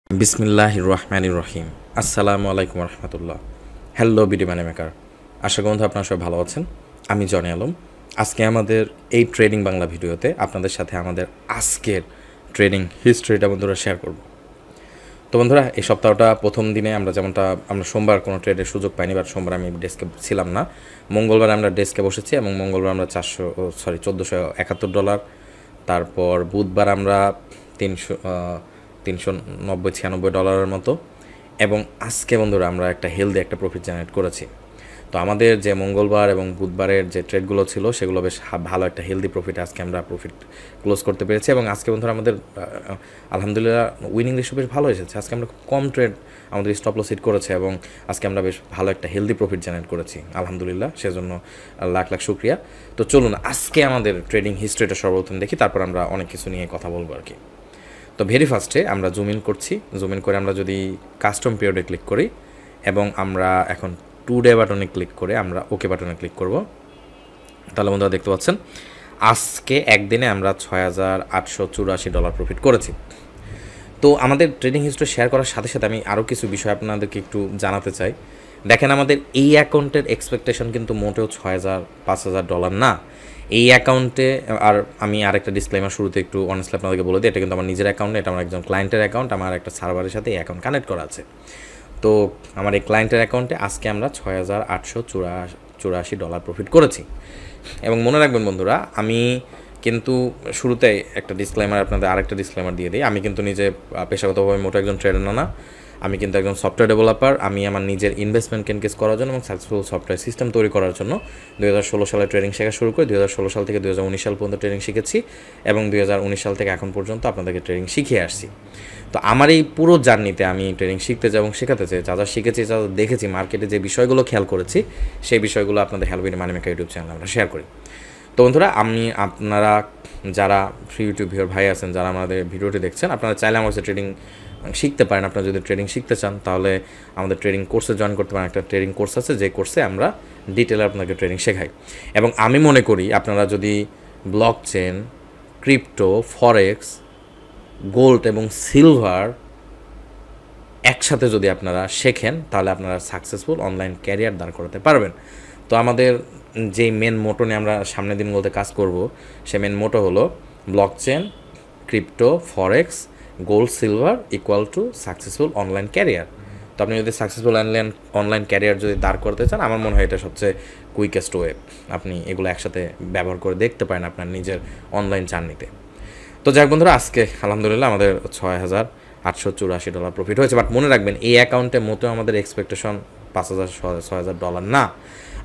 বিসমিল্লাহির রহমানির রহিম। আসসালামু আলাইকুম রহমতুল্লাহ। হ্যালো ভিডিও মানে মেকার, আশা করি আপনারা সবাই ভালো আছেন। আমি জনি আলম। আজকে আমাদের এই ট্রেডিং বাংলা ভিডিওতে আপনাদের সাথে আমাদের আজকের ট্রেডিং হিস্ট্রিটা বন্ধুরা শেয়ার করব। তো বন্ধুরা, এই সপ্তাহটা প্রথম দিনে আমরা সোমবার কোনো ট্রেডের সুযোগ পাইনি, বাট সোমবার আমি ডেস্কে ছিলাম না। মঙ্গলবার আমরা ডেস্কে বসেছি এবং মঙ্গলবার আমরা $1471, তারপর বুধবার আমরা 390-96 মতো, এবং আজকে বন্ধুরা আমরা একটা হেলদি একটা প্রফিট জেনারেট করেছি। তো আমাদের যে মঙ্গলবার এবং বুধবারের যে ট্রেডগুলো ছিল সেগুলো বেশ ভালো একটা হেলদি প্রফিট আজকে আমরা প্রফিট ক্লোজ করতে পেরেছি। এবং আজকে বন্ধুরা আমাদের আলহামদুলিল্লাহ উইনিং রেশিও বেশ ভালো এসেছে। আজকে আমরা খুব কম ট্রেড আমাদের স্টপ লস হিট করেছে এবং আজকে আমরা বেশ ভালো একটা হেলদি প্রফিট জেনারেট করেছি আলহামদুলিল্লাহ, সেজন্য লাখ লাখ শুক্রিয়া। তো চলুন আজকে আমাদের ট্রেডিং হিস্ট্রিটা সর্বপ্রথম দেখি, তারপর আমরা অনেক কিছু নিয়ে কথা বলবো আর কি। তো ভেরি ফার্স্টে আমরা জুম ইন করছি। জুম ইন করে আমরা যদি কাস্টম পিরিয়ডে ক্লিক করি এবং আমরা এখন টুডে বাটনে ক্লিক করে আমরা ওকে বাটনে ক্লিক করব, তাহলে বন্ধুরা দেখতে পাচ্ছেন আজকে একদিনে আমরা $6,884 প্রফিট করেছি। তো আমাদের ট্রেডিং হিস্ট্রি শেয়ার করার সাথে সাথে আমি আরও কিছু বিষয় আপনাদেরকে একটু জানাতে চাই। দেখেন, আমাদের এই অ্যাকাউন্টের এক্সপেকটেশন কিন্তু মোটেও $6,000-5,000 না। এই অ্যাকাউন্টে, আর আমি আরেকটা ডিসক্লেমার শুরুতে একটু অনেস্টলি আপনাদেরকে বলে দিই, এটা কিন্তু আমার নিজের অ্যাকাউন্ট, এটা আমার একজন ক্লায়েন্টের অ্যাকাউন্ট। আমার একটা সার্ভারের সাথে এই অ্যাকাউন্ট কানেক্ট করা আছে। তো আমার এই ক্লায়েন্টের অ্যাকাউন্টে আজকে আমরা $6,884 প্রফিট করেছি। এবং মনে রাখবেন বন্ধুরা, আমি কিন্তু শুরুতে একটা ডিসক্লেমার, আপনাদের আরেকটা ডিসক্লেমার দিয়ে দিই। আমি কিন্তু নিজে পেশাগতভাবে মোটো একজন ট্রেডার না, আমি কিন্তু একজন সফটওয়্যার ডেভেলপার। আমি আমার নিজের ইনভেস্টমেন্টকে এনগেজ করার জন্য এবং সাকসেসফুল সফটওয়্যার সিস্টেম তৈরি করার জন্য 2016 সালে ট্রেডিং শেখা শুরু করে 2016 সাল থেকে 2019 সাল পর্যন্ত ট্রেডিং শিখেছি এবং 2019 সাল থেকে এখন পর্যন্ত আপনাদেরকে ট্রেডিং শিখিয়ে আসছি। তো আমার এই পুরো জার্নিতে আমি ট্রেডিং শিখতে যাই এবং শেখাতে চাই, যা যা শিখেছি, যা দেখেছি, মার্কেটে যে বিষয়গুলো খেয়াল করেছি, সেই বিষয়গুলো আপনাদের হ্যালো মানি মেকার ইউটিউব চ্যানেলে আমরা শেয়ার করি। তো বন্ধুরা, আপনারা যারা ফ্রি ইউটিউব ভিউয়ার ভাই আছেন, যারা আমাদের ভিডিওটি দেখছেন, আপনারা চাইলে আমার কাছে ট্রেডিং শিখতে পারেন। আপনারা যদি ট্রেডিং শিখতে চান তাহলে আমাদের ট্রেডিং কোর্সে জয়েন করতে পারেন। একটা ট্রেডিং কোর্স আছে, যে কোর্সে আমরা ডিটেলে আপনাকে ট্রেডিং শেখাই। এবং আমি মনে করি আপনারা যদি ব্লক চেন, ক্রিপ্টো, ফরেক্স, গোল্ড এবং সিলভার একসাথে যদি আপনারা শেখেন, তাহলে আপনারা সাকসেসফুল অনলাইন ক্যারিয়ার দাঁড় করাতে পারবেন। তো আমাদের যে মেন মোটো নিয়ে আমরা সামনের দিনগুলোতে কাজ করব, সে মেন মোটো হলো block chain, crypto, forex, gold, silver equal to successful online career. তো আপনি যদি সাকসেসফুল অনলাইন ক্যারিয়ার যদি দাঁড় করতে চান, আমার মনে হয় এটা সবচেয়ে কুইকেস্ট ওয়ে। আপনি এগুলো একসাথে ব্যবহার করে দেখতে পারেন আপনার নিজের অনলাইন জার্নিতে। তো যাক বন্ধুরা, আজকে আলহামদুলিল্লাহ আমাদের $6,884 প্রফিট হয়েছে। বাট মনে রাখবেন, এই অ্যাকাউন্টে মোটেও আমাদের এক্সপেকটেশন $5,000-6,000 না।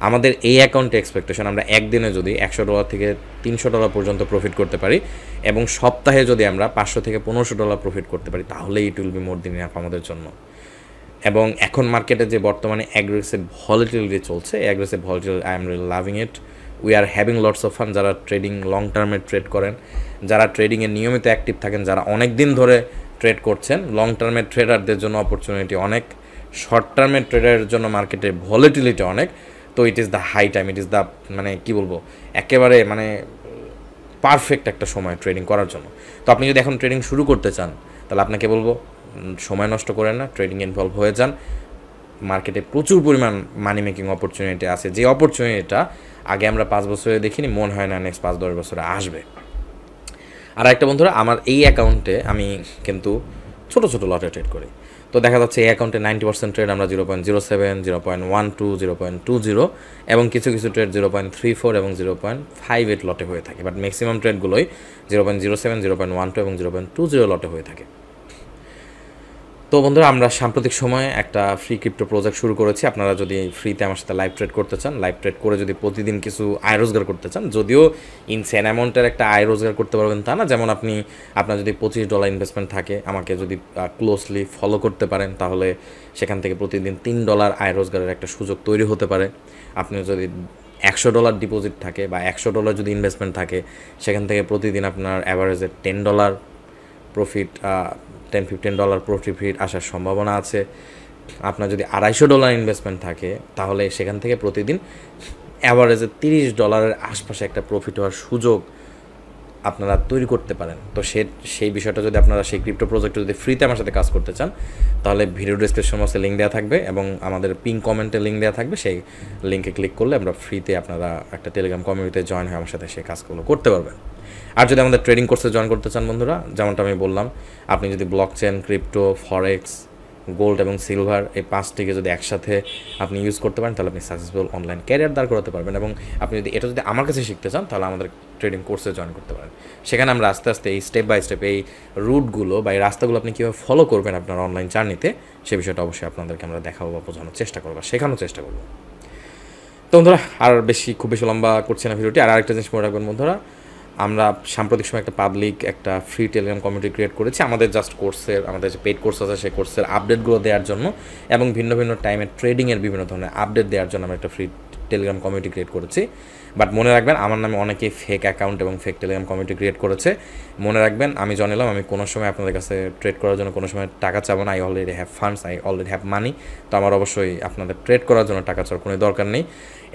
আমাদের এই অ্যাকাউন্টে এক্সপেকটেশন আমরা একদিনে যদি $100 থেকে $300 পর্যন্ত প্রফিট করতে পারি এবং সপ্তাহে যদি আমরা $500 থেকে $1,500 প্রফিট করতে পারি, তাহলে ইট উইল বি মোর দিন এনাফ আমাদের জন্য। এবং এখন মার্কেটে যে বর্তমানে অ্যাগ্রেসিভ ভলিটিলিটি চলছে, aggressive volatility, I am really loving it. We are having lots of fun. যারা ট্রেডিং লং টার্মে ট্রেড করেন, যারা ট্রেডিংয়ে নিয়মিত অ্যাক্টিভ থাকেন, যারা অনেক দিন ধরে ট্রেড করছেন, লং টার্মের ট্রেডারদের জন্য অপরচুনিটি অনেক, শর্ট টার্মের ট্রেডারের জন্য মার্কেটে ভলিটিলিটি অনেক। তো it is the high time, it is the কী বলবো, একেবারে পারফেক্ট একটা সময় ট্রেডিং করার জন্য। তো আপনি যদি এখন ট্রেডিং শুরু করতে চান, তাহলে আপনাকে বলবো সময় নষ্ট করেন না, ট্রেডিং ইনভলভ হয়ে যান। মার্কেটে প্রচুর পরিমাণ মানি মেকিং অপরচুনিটি আছে, যে অপরচুনিটিটা আগে আমরা 5 বছরে দেখিনি, মনে হয় না নেক্সট 5-10 বছরে আসবে। আর একটা বন্ধুরা, আমার এই অ্যাকাউন্টে আমি কিন্তু ছোটো ছোটো লটে ট্রেড করি। তো দেখা যাচ্ছে এই অ্যাকাউন্টে 90% ট্রেড আমরা 0.07, 0.12, 0.20 এবং কিছু কিছু ট্রেড 0.34 এবং 0.58 লটে হয়ে থাকে। বাট ম্যাক্সিমাম ট্রেডগুলোই 0.07, 0.12 এবং 0.20 লটে হয়ে থাকে। তো বন্ধুরা, আমরা সাম্প্রতিক সময়ে একটা ফ্রি ক্রিপ্টো প্রজেক্ট শুরু করেছি। আপনারা যদি ফ্রিতে আমার সাথে লাইভ ট্রেড করতে চান, লাইভ ট্রেড করে যদি প্রতিদিন কিছু আয় রোজগার করতে চান, যদিও ইনসেন অ্যামাউন্টের একটা আয় রোজগার করতে পারবেন তা না, যেমন আপনার যদি $25 ইনভেস্টমেন্ট থাকে, আমাকে যদি ক্লোজলি ফলো করতে পারেন, তাহলে সেখান থেকে প্রতিদিন $3 আয় রোজগারের একটা সুযোগ তৈরি হতে পারে। আপনি যদি $100 ডিপোজিট থাকে বা $100 যদি ইনভেস্টমেন্ট থাকে, সেখান থেকে প্রতিদিন আপনার অ্যাভারেজে $10 প্রফিট, $10-15 প্রফিট আসার সম্ভাবনা আছে। আপনার যদি $250 ইনভেস্টমেন্ট থাকে, তাহলে সেখান থেকে প্রতিদিন অ্যাভারেজে $30 আশপাশে একটা প্রফিট হওয়ার সুযোগ আপনারা তৈরি করতে পারেন। তো সেই বিষয়টা যদি আপনারা সেই ক্রিপ্টো প্রজেক্টে যদি ফ্রিতে আমার সাথে কাজ করতে চান, তাহলে ভিডিও ডিসক্রিপশন বক্সে লিঙ্ক দেওয়া থাকবে এবং আমাদের পিন কমেন্টে লিঙ্ক দেওয়া থাকবে। সেই লিঙ্কে ক্লিক করলে আমরা ফ্রিতে আপনারা একটা টেলিগ্রাম কমিউনিটিতে জয়েন হয়ে আমার সাথে সেই কাজগুলো করতে পারবেন। আর যদি আমাদের ট্রেডিং কোর্সে জয়েন করতে চান বন্ধুরা, যেমনটা আমি বললাম, আপনি যদি ব্লকচেন, ক্রিপ্টো, ফরেক্স, গোল্ড এবং সিলভার এই 5টিকে যদি একসাথে আপনি ইউজ করতে পারেন, তাহলে আপনি সাকসেসফুল অনলাইন ক্যারিয়ার দাঁড় করাতে পারবেন। এবং আপনি যদি এটা যদি আমার কাছে শিখতে চান, তাহলে আমাদের ট্রেডিং কোর্সে জয়েন করতে পারেন। সেখানে আমরা আস্তে আস্তে এই স্টেপ বাই স্টেপ এই রুটগুলো বা এই রাস্তাগুলো আপনি কীভাবে ফলো করবেন আপনার অনলাইন জার্নিতে, সে বিষয়টা অবশ্যই আপনাদেরকে আমরা দেখাবো বা বোঝানোর চেষ্টা করবো, শেখানোর চেষ্টা করবো। তো বন্ধুরা, আর খুব বেশি লম্বা করছি না ভিডিওটি। আর আরেকটা জিনিস মনে রাখবেন বন্ধুরা, আমরা সাম্প্রতিক সময় একটা ফ্রি টেলিগ্রাম কমিউনিটি ক্রিয়েট করেছি আমাদের আমাদের যে পেইড কোর্স আছে সেই কোর্সের আপডেটগুলো দেওয়ার জন্য এবং ভিন্ন ভিন্ন টাইমে ট্রেডিংয়ের বিভিন্ন ধরনের আপডেট দেওয়ার জন্য আমরা একটা ফ্রি টেলিগ্রাম কমিউনিটি ক্রিয়েট করেছি। বাট মনে রাখবেন, আমার নামে অনেকেই ফেক অ্যাকাউন্ট এবং ফেক টেলিগ্রাম কমিউনিটি ক্রিয়েট করেছে। মনে রাখবেন, আমি জানালাম আমি কোনো সময় আপনাদের কাছে ট্রেড করার জন্য কোনো সময় টাকা চাবো না। I already have funds, I already have money. তো আমার অবশ্যই আপনাদের ট্রেড করার জন্য টাকা চাওয়ার কোনো দরকার নেই।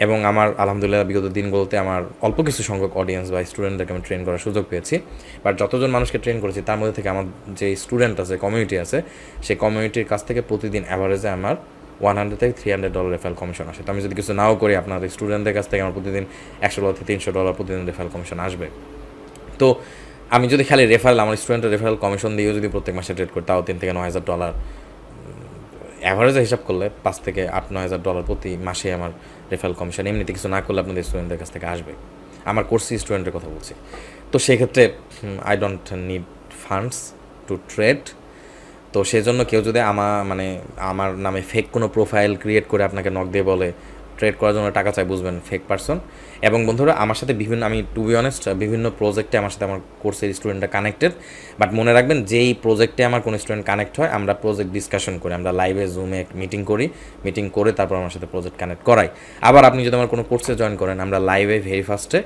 এবং আমার আলহামদুলিল্লাহ বিগত দিনগুলোতে আমার অল্প কিছু সংখ্যক অডিয়েন্স বা স্টুডেন্টদেরকে আমি ট্রেন করার সুযোগ পেয়েছি। বাট যতজন মানুষকে ট্রেন করেছি তার মধ্যে থেকে আমার যে স্টুডেন্ট আছে, কমিউনিটি আছে, সেই কমিউনিটির কাছ থেকে প্রতিদিন অ্যাভারেজে আমার $100 থেকে $300 রেফারেল কমিশন আসে। তো আমি যদি কিছু নাও করি, আপনার স্টুডেন্টদের কাছ থেকে আমার প্রতিদিন $100 থেকে $300 প্রতিদিন রেফারেল কমিশন আসবে। তো আমি যদি খালি আমার স্টুডেন্টের রেফারেল কমিশন দিয়েও যদি প্রত্যেক মাসে ট্রেড করি, তাও $3,000 থেকে $9,000 অ্যাভারেজে হিসাব করলে $5,000 থেকে $9,000 প্রতি মাসে আমার রেফারেল কমিশন এমনিতে কিছু না করলে আপনাদের স্টুডেন্টদের কাছ থেকে আসবে। আমার কোর্সি স্টুডেন্টের কথা বলছি। তো সেক্ষেত্রে I don't need funds two trade. তো সেই জন্য কেউ যদি আমার নামে ফেক কোনো প্রোফাইল ক্রিয়েট করে আপনাকে নক দিয়ে বলে ট্রেড করার জন্য টাকা চাই, বুঝবেন ফেক পারসন। এবং বন্ধুরা, আমার সাথে আমি টু বি অনেস্ট বিভিন্ন প্রজেক্টে আমার সাথে আমার কোর্সের স্টুডেন্টরা কানেক্টেড। বাট মনে রাখবেন, যেই প্রজেক্টে আমার কোনো স্টুডেন্ট কানেক্ট হয়, আমরা প্রজেক্ট ডিসকাশন করি, আমরা লাইভে জুমে মিটিং করে তারপর আমার সাথে প্রজেক্ট কানেক্ট করাই। আবার আপনি যদি আমার কোনো কোর্সে জয়েন করেন, আমরা লাইভে ভেরি ফার্স্টে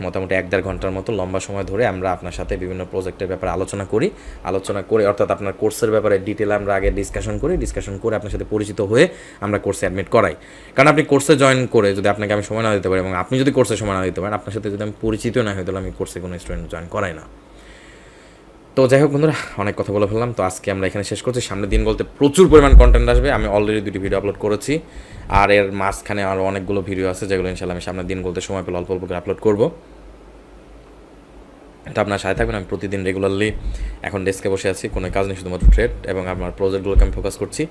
মোটামুটি 1-1.5 ঘন্টার মতো লম্বা সময় ধরে আমরা আপনার সাথে বিভিন্ন প্রজেক্টের ব্যাপারে আলোচনা করে অর্থাৎ আপনার কোর্সের ব্যাপারে ডিটেল আমরা আগে ডিসকাশন করে আপনার সাথে পরিচিত হয়ে আমরা কোর্সে অ্যাডমিট করাই। কারণ আপনি কোর্সে জয়েন করে যদি আপনাকে আমি সময় না দিতে পারি এবং আপনি যদি কোর্সে সময় না দিতে পারেন, আপনার সাথে যদি আমি পরিচিত না হই, তাহলে আমি কোর্সে কোনো স্টুডেন্ট জয়েন করাই না। তো যাই হোক বন্ধুরা, অনেক কথা বলে ফেললাম। তো আজকে আমরা এখানে শেষ করছি। সামনের দিন বলতে প্রচুর পরিমাণ কন্টেন্ট আসবে। আমি অলরেডি 2টি ভিডিও আপলোড করেছি, আর এর মাঝখানে আরও অনেকগুলো ভিডিও আছে যেগুলো ইনশাল্লাহ আমি সামনের দিন বলতে সময় পেলে অল্প করে আপলোড করবো। তো আপনার সাথে থাকবেন। আমি প্রতিদিন রেগুলারলি এখন ডেস্কে বসে আছি, কোনো কাজ নেই, শুধুমাত্র ট্রেড এবং আমার প্রজেক্টগুলোকে আমি ফোকাস করছি।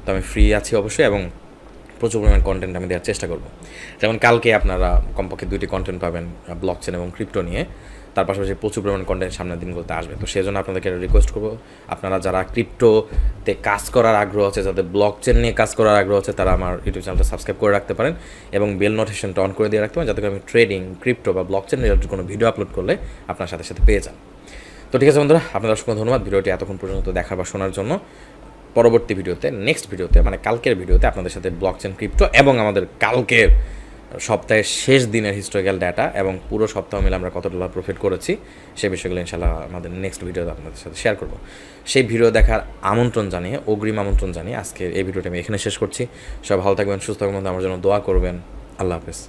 তো আমি ফ্রি আছি অবশ্যই এবং প্রচুর পরিমাণ কন্টেন্ট আমি দেওয়ার চেষ্টা করবো। যেমন কালকে আপনারা কমপক্ষে 2টি কন্টেন্ট পাবেন ব্লকচেন এবং ক্রিপ্টো নিয়ে। তার পাশাপাশি প্রচুর পরিমাণ কন্টেন্ট সামনের দিনগুলোতে আসবে। তো সেই জন্য আপনাদেরকে রিকোয়েস্ট করবো, আপনারা যারা ক্রিপ্টোতে কাজ করার আগ্রহ আছে, যাদের ব্লকচেন নিয়ে কাজ করার আগ্রহ আছে, তারা আমার ইউটিউব চ্যানেলটা সাবস্ক্রাইব করে রাখতে পারেন এবং বেল নোটিফিকেশনটা অন করে দিয়ে রাখতে পারেন, যাতে করে আমি ট্রেডিং, ক্রিপ্টো বা ব্লকচেন রিলেটেড কোনো ভিডিও আপলোড করলে আপনার সাথে সাথে পেয়ে যান। তো ঠিক আছে বন্ধুরা, আপনাদের অসংখ্য ধন্যবাদ ভিডিওটি এতক্ষণ পর্যন্ত দেখার বা শোনার জন্য। পরবর্তী ভিডিওতে, নেক্সট ভিডিওতে, কালকের ভিডিওতে আপনাদের সাথে ব্লকচেন, ক্রিপ্টো এবং আমাদের কালকের সপ্তাহের শেষ দিনের হিস্টোরিক্যাল ডাটা এবং পুরো সপ্তাহ মিলে আমরা কত ডলার প্রফিট করেছি সেই বিষয়গুলো ইনশাল্লাহ আমাদের নেক্সট ভিডিওতে আপনাদের সাথে শেয়ার করব। সেই ভিডিও দেখার অগ্রিম আমন্ত্রণ জানিয়ে আজকে এই ভিডিওটা আমি এখানে শেষ করছি। সব ভালো থাকবেন, সুস্থ থাকবেন, আমার জন্য দোয়া করবেন। আল্লাহ হাফেজ।